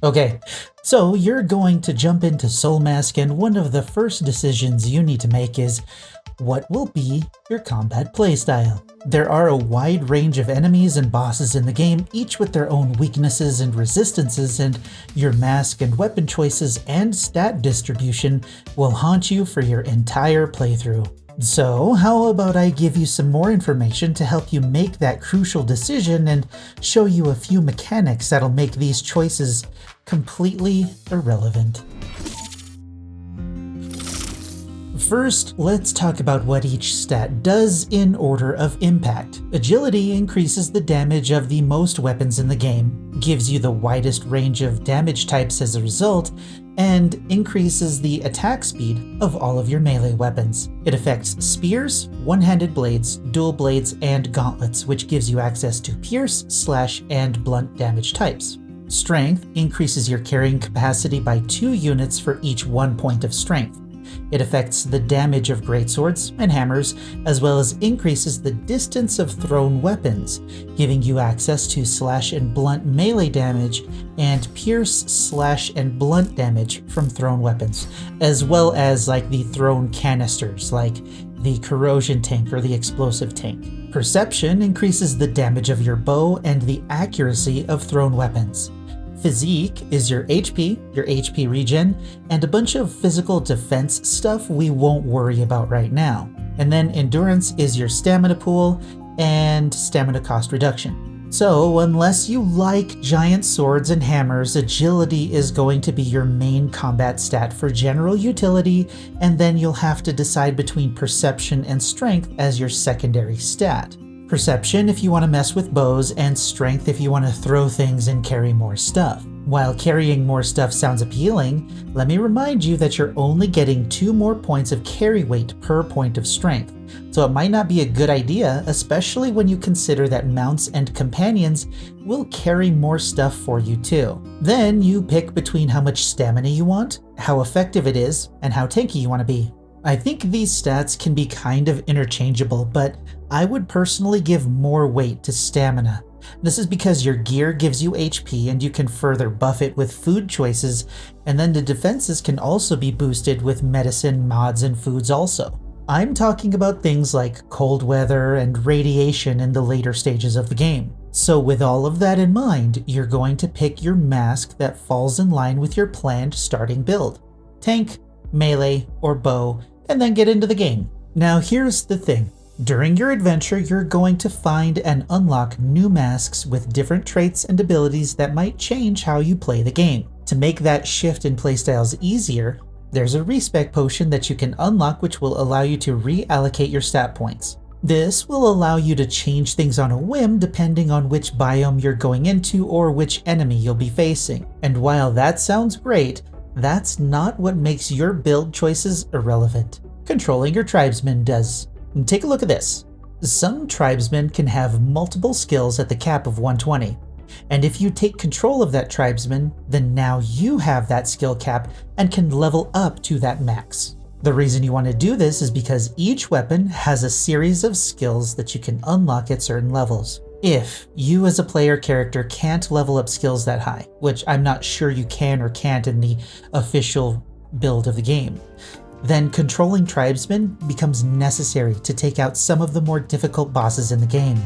Okay, so you're going to jump into Soulmask, and one of the first decisions you need to make is what will be your combat playstyle. There are a wide range of enemies and bosses in the game, each with their own weaknesses and resistances, and your mask and weapon choices and stat distribution will haunt you for your entire playthrough. So how about I give you some more information to help you make that crucial decision and show you a few mechanics that'll make these choices completely irrelevant. First, let's talk about what each stat does in order of impact. Agility increases the damage of the most weapons in the game, gives you the widest range of damage types as a result, and increases the attack speed of all of your melee weapons. It affects spears, one-handed blades, dual blades, and gauntlets, which gives you access to pierce, slash, and blunt damage types. Strength increases your carrying capacity by 2 units for each 1 point of strength. It affects the damage of greatswords and hammers, as well as increases the distance of thrown weapons, giving you access to slash and blunt melee damage and pierce, slash, and blunt damage from thrown weapons, as well as like the thrown canisters, like the corrosion tank or the explosive tank. Perception increases the damage of your bow and the accuracy of thrown weapons. Physique is your HP regen, and a bunch of physical defense stuff we won't worry about right now. And then endurance is your stamina pool and stamina cost reduction. So unless you like giant swords and hammers, agility is going to be your main combat stat for general utility, and then you'll have to decide between perception and strength as your secondary stat. Perception if you want to mess with bows, and strength if you want to throw things and carry more stuff. While carrying more stuff sounds appealing, let me remind you that you're only getting 2 more points of carry weight per point of strength, so it might not be a good idea, especially when you consider that mounts and companions will carry more stuff for you too. Then you pick between how much stamina you want, how effective it is, and how tanky you want to be. I think these stats can be kind of interchangeable, but I would personally give more weight to stamina. This is because your gear gives you HP and you can further buff it with food choices, and then the defenses can also be boosted with medicine, mods, and foods also. I'm talking about things like cold weather and radiation in the later stages of the game. So with all of that in mind, you're going to pick your mask that falls in line with your planned starting build. Tank, melee, or bow, and then get into the game. Now here's the thing. During your adventure, you're going to find and unlock new masks with different traits and abilities that might change how you play the game. To make that shift in playstyles easier, there's a respec potion that you can unlock which will allow you to reallocate your stat points. This will allow you to change things on a whim depending on which biome you're going into or which enemy you'll be facing. And while that sounds great, that's not what makes your build choices irrelevant. Controlling your tribesmen does. Take a look at this. Some tribesmen can have multiple skills at the cap of 120. And if you take control of that tribesman, then now you have that skill cap and can level up to that max. The reason you want to do this is because each weapon has a series of skills that you can unlock at certain levels. If you as a player character can't level up skills that high, which I'm not sure you can or can't in the official build of the game, then controlling tribesmen becomes necessary to take out some of the more difficult bosses in the game.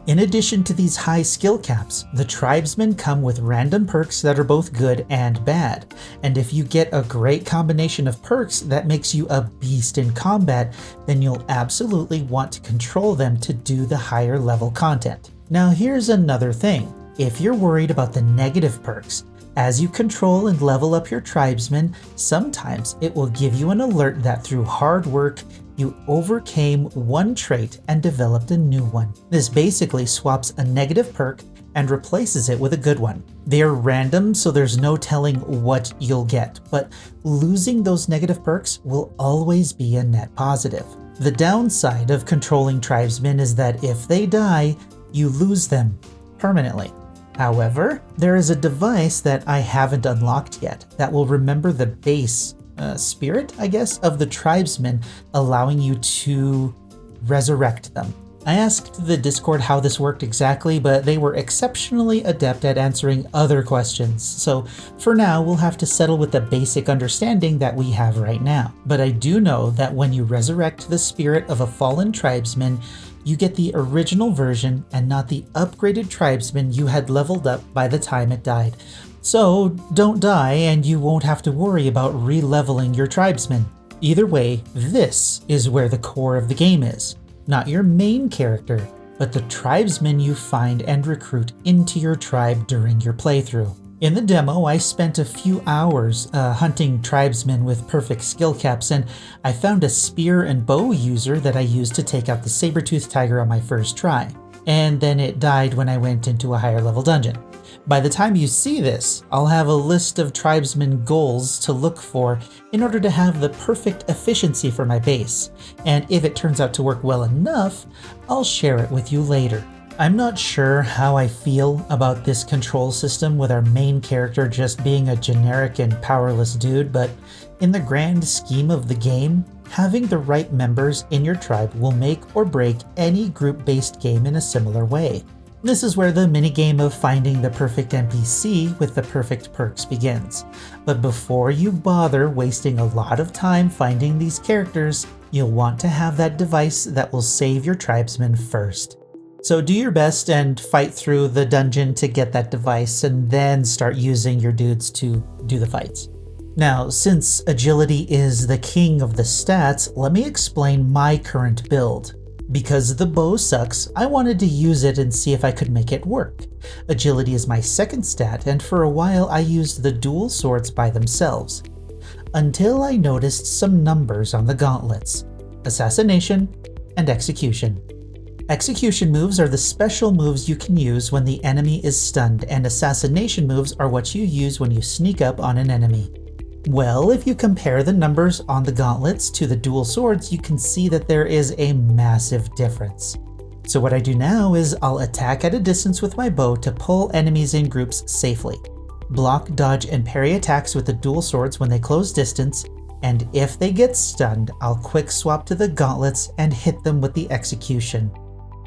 In addition to these high skill caps, the tribesmen come with random perks that are both good and bad, and if you get a great combination of perks that makes you a beast in combat, then you'll absolutely want to control them to do the higher level content. Now here's another thing. If you're worried about the negative perks, as you control and level up your tribesmen, sometimes it will give you an alert that through hard work, you overcame one trait and developed a new one. This basically swaps a negative perk and replaces it with a good one. They are random, so there's no telling what you'll get, but losing those negative perks will always be a net positive. The downside of controlling tribesmen is that if they die, you lose them permanently. However, there is a device that I haven't unlocked yet that will remember the base spirit, I guess, of the tribesmen, allowing you to resurrect them. I asked the Discord how this worked exactly, but they were exceptionally adept at answering other questions, so for now we'll have to settle with the basic understanding that we have right now. But I do know that when you resurrect the spirit of a fallen tribesman, you get the original version and not the upgraded tribesman you had leveled up by the time it died. So don't die and you won't have to worry about re-leveling your tribesman. Either way, this is where the core of the game is. Not your main character, but the tribesmen you find and recruit into your tribe during your playthrough. In the demo, I spent a few hours hunting tribesmen with perfect skill caps, and I found a spear and bow user that I used to take out the saber-toothed tiger on my first try. And then it died when I went into a higher level dungeon. By the time you see this, I'll have a list of tribesmen goals to look for in order to have the perfect efficiency for my base, and if it turns out to work well enough, I'll share it with you later. I'm not sure how I feel about this control system with our main character just being a generic and powerless dude, but in the grand scheme of the game, having the right members in your tribe will make or break any group-based game in a similar way. This is where the minigame of finding the perfect NPC with the perfect perks begins. But before you bother wasting a lot of time finding these characters, you'll want to have that device that will save your tribesmen first. So do your best and fight through the dungeon to get that device, and then start using your dudes to do the fights. Now, since agility is the king of the stats, let me explain my current build. Because the bow sucks, I wanted to use it and see if I could make it work. Agility is my second stat, and for a while I used the dual swords by themselves. Until I noticed some numbers on the gauntlets: assassination and execution. Execution moves are the special moves you can use when the enemy is stunned, and assassination moves are what you use when you sneak up on an enemy. Well, if you compare the numbers on the gauntlets to the dual swords, you can see that there is a massive difference. So what I do now is I'll attack at a distance with my bow to pull enemies in groups safely. Block, dodge, and parry attacks with the dual swords when they close distance, and if they get stunned, I'll quick swap to the gauntlets and hit them with the execution.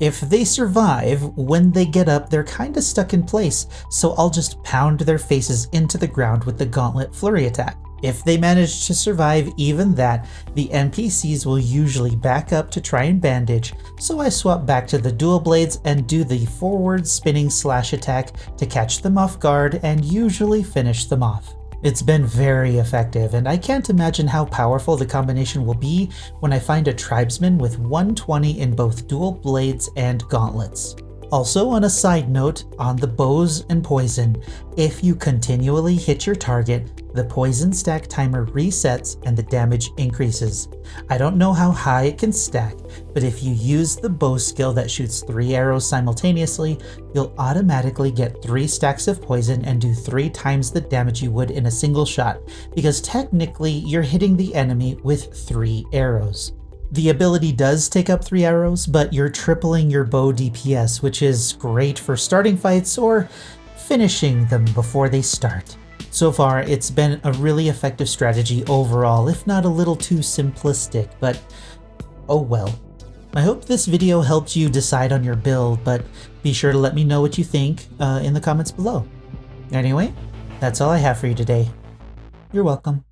If they survive, when they get up, they're kinda stuck in place, so I'll just pound their faces into the ground with the gauntlet flurry attack. If they manage to survive even that, the NPCs will usually back up to try and bandage, so I swap back to the dual blades and do the forward spinning slash attack to catch them off guard and usually finish them off. It's been very effective, and I can't imagine how powerful the combination will be when I find a tribesman with 120 in both dual blades and gauntlets. Also, on a side note, on the bows and poison, if you continually hit your target, the poison stack timer resets and the damage increases. I don't know how high it can stack, but if you use the bow skill that shoots 3 arrows simultaneously, you'll automatically get 3 stacks of poison and do 3 times the damage you would in a single shot, because technically you're hitting the enemy with 3 arrows. The ability does take up 3 arrows, but you're tripling your bow DPS, which is great for starting fights or finishing them before they start. So far, it's been a really effective strategy overall, if not a little too simplistic, but oh well. I hope this video helped you decide on your build, but be sure to let me know what you think in the comments below. Anyway, that's all I have for you today. You're welcome.